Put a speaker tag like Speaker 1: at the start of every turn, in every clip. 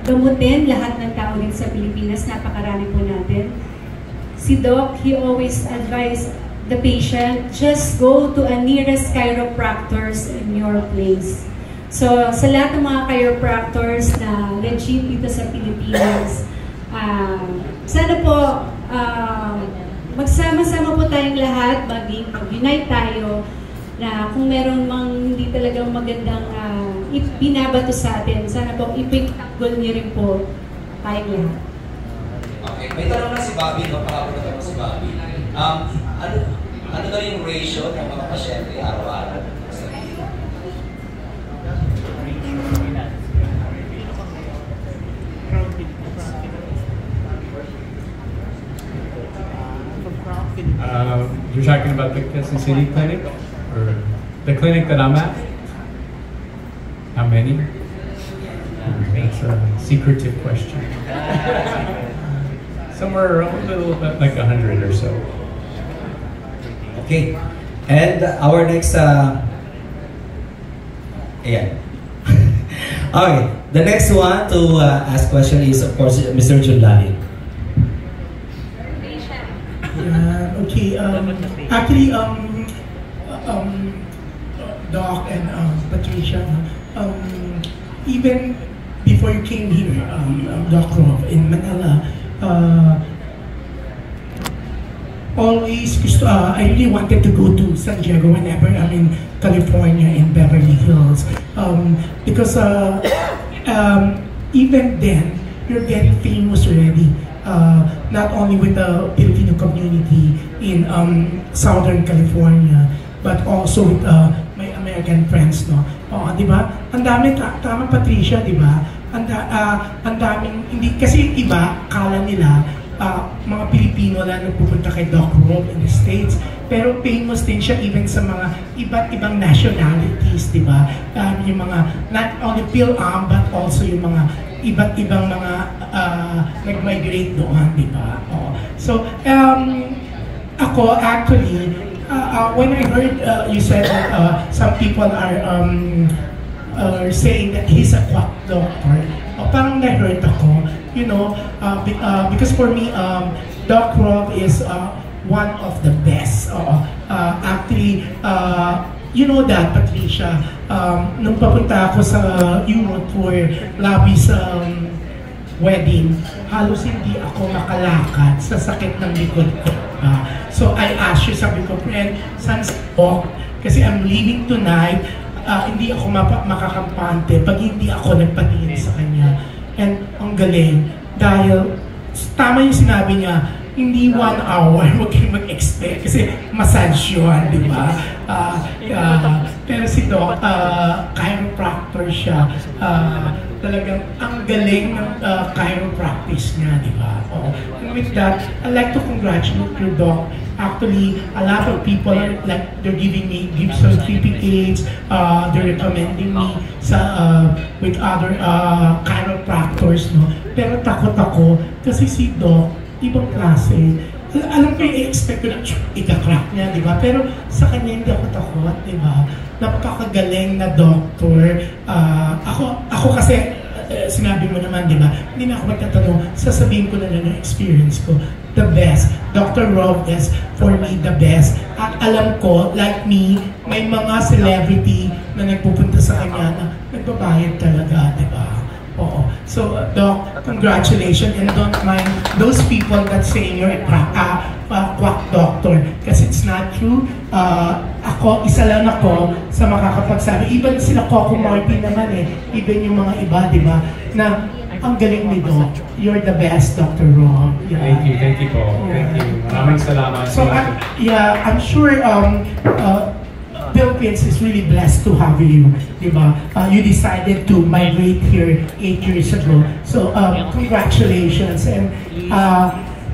Speaker 1: gamutin lahat ng tao din sa Pilipinas. Napakarami po natin. Si Doc, he always advised the patient, just go to a nearest chiropractors in your place. So, sa lahat ng mga chiropractors na legit dito sa Pilipinas, sana po, magsama-sama po tayong lahat, mag-unite tayo, na kung meron mang hindi talagang magandang binabato sa atin, sana po ipikgol niyo rin po tayong lahat.
Speaker 2: Okay, may tanong na si Bobby, no? Pakapunod ako si Bobby. Ano daw yung ratio ng mga pasyente araw-araw?
Speaker 3: You're talking about the Quezon City clinic? Or the clinic that I'm at? How many? That's a secretive question. Somewhere around a little bit like 100 or so.
Speaker 4: Okay. And our next okay. The next one to ask question is of course Mr. Junlani.
Speaker 5: Okay. Actually, Doc and Patricia, even before you came here, Doc Rob, in Manila, always I really wanted to go to San Diego whenever I'm in California, in Beverly Hills, because even then you're getting famous already, not only with the Filipino community in Southern California, but also with my American friends, no? Di ba? Ang dami, tama Patricia, di ba? Ang daming, hindi, kasi iba, kala nila, mga Pilipino lang nagpupunta kay Doc Rob in the States, pero famous din siya even sa mga iba't ibang nationalities, di ba? Yung mga, not only Phil-Am, but also yung mga iba't ibang mga nag-migrate doon, di ba? So, ako actually, when I heard you said that some people are saying that he's a quack doctor, parang na-hurt ako, you know, because for me, Doc Rob is one of the best. Actually, you know that, Patricia, nung papunta ako sa Europe for Labi's wedding, halos hindi ako makalakad sa sakit ng likod ko. So I asked you, sabi ko, friend, saan ako? Kasi I'm leaving tonight, hindi ako makakampante pag hindi ako nagpatingin sa kanya. And ang galing, dahil tama yung sinabi niya, hindi 1 hour, huwag kayong mag-expect kasi massage yun, di ba? Pero si Doc, chiropractor siya, talagang ang galing ng chiropractic niya, di ba? And with that, I'd like to congratulate you, Doc. Actually, a lot of people are like, they're giving me gifts certificates, they're recommending me with other chiropractors, no? Pero takot ako kasi si Doc, ibang klase. Alam ko yung expect ko na ika-crack niya, di ba? Pero sa kanya hindi ako takot, di ba? Napakagaling na doctor. Ako kasi, sinabi mo naman, di ba? Hindi na ako magtatanong, sasabihin ko na lang yung experience ko. The best. Dr. Rob is, for me, the best. At alam ko, like me, may mga celebrity na nagpupunta sa kanya na nagbabayad talaga, di ba? Oo. So, Doc, congratulations, and don't mind those people that say you're a quack doctor, kasi it's not true. Ako, isa lang ako sa makakapagsabi. Even sila Coco Martin naman even yung mga iba, di ba, na ang galing ni Doc. You're the best, Dr. Rob. Yeah.
Speaker 3: Thank you po. Thank you. Maraming salamat.
Speaker 5: So, I'm sure Philippines is really blessed to have you, diba? You decided to migrate here 8 years ago. So, congratulations. And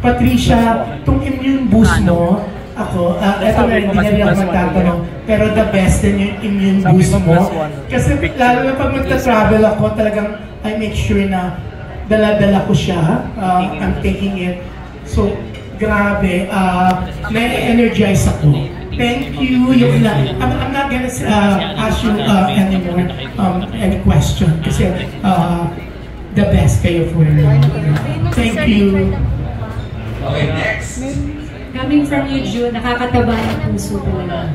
Speaker 5: Patricia, itong immune boost mo, ako, eto na hindi na rin ako magtatanong, pero the best din yung immune boost mo. Kasi lalo na pag magta-travel ako, talagang I make sure na dala-dala ko siya. I'm taking it. So, grabe, na-energize ako. Thank you. I'm not gonna ask you anymore any question kasi the best. kayo for thank you.
Speaker 2: Okay, next.
Speaker 1: Coming from you, June, nakakataba ng puso talaga.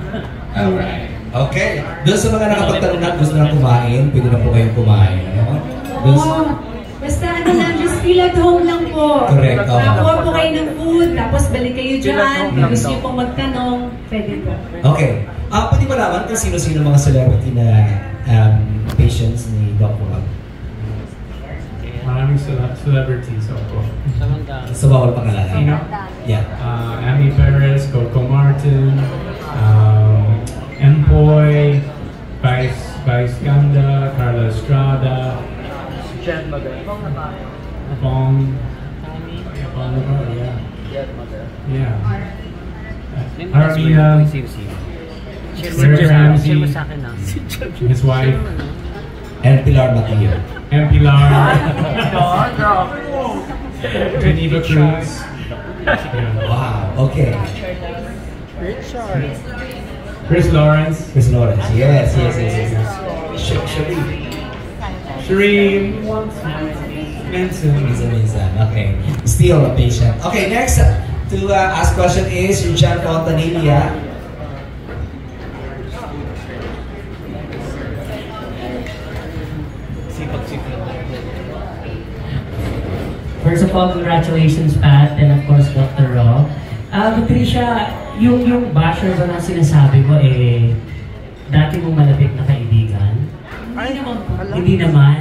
Speaker 2: Alright.
Speaker 4: Okay. Doon sa mga nakapagtanong na gusto na kumain, pwede na po kayong kumain. Ano?
Speaker 1: Oo. Basta ano lang, just feel at home lang po.
Speaker 4: Correct.
Speaker 1: Nakuha po kayo ng food, tapos balik kayo dyan. Kung gusto niyo pong magtanong, pwede po.
Speaker 4: Okay. Pwede ba naman kung sino-sino mga celebrity na patients ni Doc Rob?
Speaker 3: Maraming celebrities ako.
Speaker 4: Sa bawal pangalanan.
Speaker 3: Sino?
Speaker 4: Yeah.
Speaker 3: Amy Perez, Coco Martin, Empoy, Vice Ganda, Carla Estrada, Bong, yeah. Armina, Mary Ramsey, his wife,
Speaker 4: And Pilar Mateo.
Speaker 3: and Pilar, Geneva Cruz. Yeah.
Speaker 4: Wow. Okay.
Speaker 3: Chris Lawrence,
Speaker 4: Chris Lawrence. Yes. Shuri.
Speaker 3: Sheree, Manson.
Speaker 4: Minsan. Okay. Still a patient. Okay, next to ask question is John Fontanilla.
Speaker 6: First of all, congratulations, Pat, and of course, Dr. Ro. Patricia, yung basher ba na sinasabi mo, dati mong malapit na kaibigan?
Speaker 1: Hindi naman po.
Speaker 6: Hindi naman.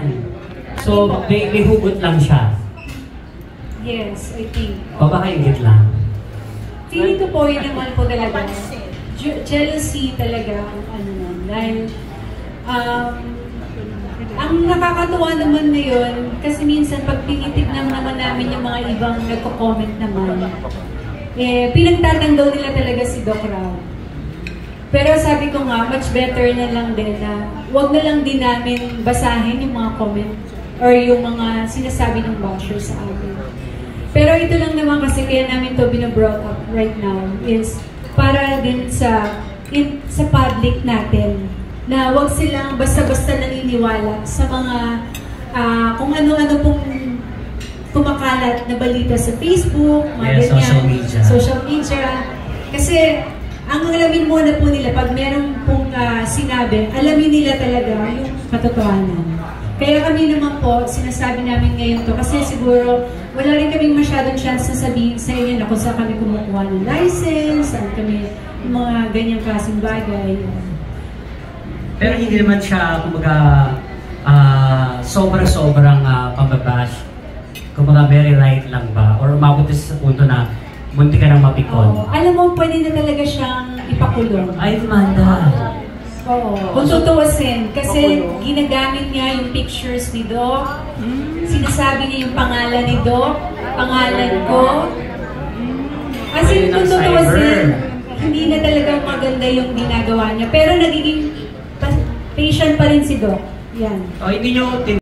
Speaker 6: So, may hugot lang siya.
Speaker 1: Yes, I think.
Speaker 6: O baka ingit lang?
Speaker 1: Feeling ko po, yun naman po talaga. Jealousy talaga ang ano nun. Dahil, ang nakakatuwa naman na yun, kasi minsan pag tinitignan naman namin yung mga ibang nagko-comment naman, pinagtatang daw nila talaga si Doc Rao. Pero sabi ko nga, much better na lang din na wag na lang din namin basahin yung mga comment or yung mga sinasabi ng basher sa amin. Pero ito lang naman kasi kaya namin to binabrought up right now is para din sa public natin na wag silang basta-basta naniniwala sa mga kung ano-ano pong kumakalat na balita sa Facebook, mga ganyan, social media. Kasi ang alamin muna po nila, pag meron pong sinabi, alamin nila talaga yung katotohanan. Kaya kami naman po, sinasabi namin ngayon to, kasi siguro wala rin kaming masyadong chance na sabihin sa inyo na kung saan kami kumukuha ng license, saan kami mga ganyang klaseng bagay.
Speaker 6: Pero hindi naman siya, kumbaga, sobrang pambabash. Kumbaga, very light lang ba? Or umabot sa punto na munti ka nang mapikon?
Speaker 1: Alam mo, pwede na talaga siyang ipakulong.
Speaker 6: Ay, Amanda.
Speaker 1: Oo. Kung tutuwasin, kasi ginagamit niya yung pictures ni Doc, sinasabi niya yung pangalan ni Doc, pangalan ko. As in, kung tutuwasin, hindi na talaga maganda yung ginagawa niya. Pero nagiging patient pa rin si Doc. Yan.
Speaker 6: O, hindi nyo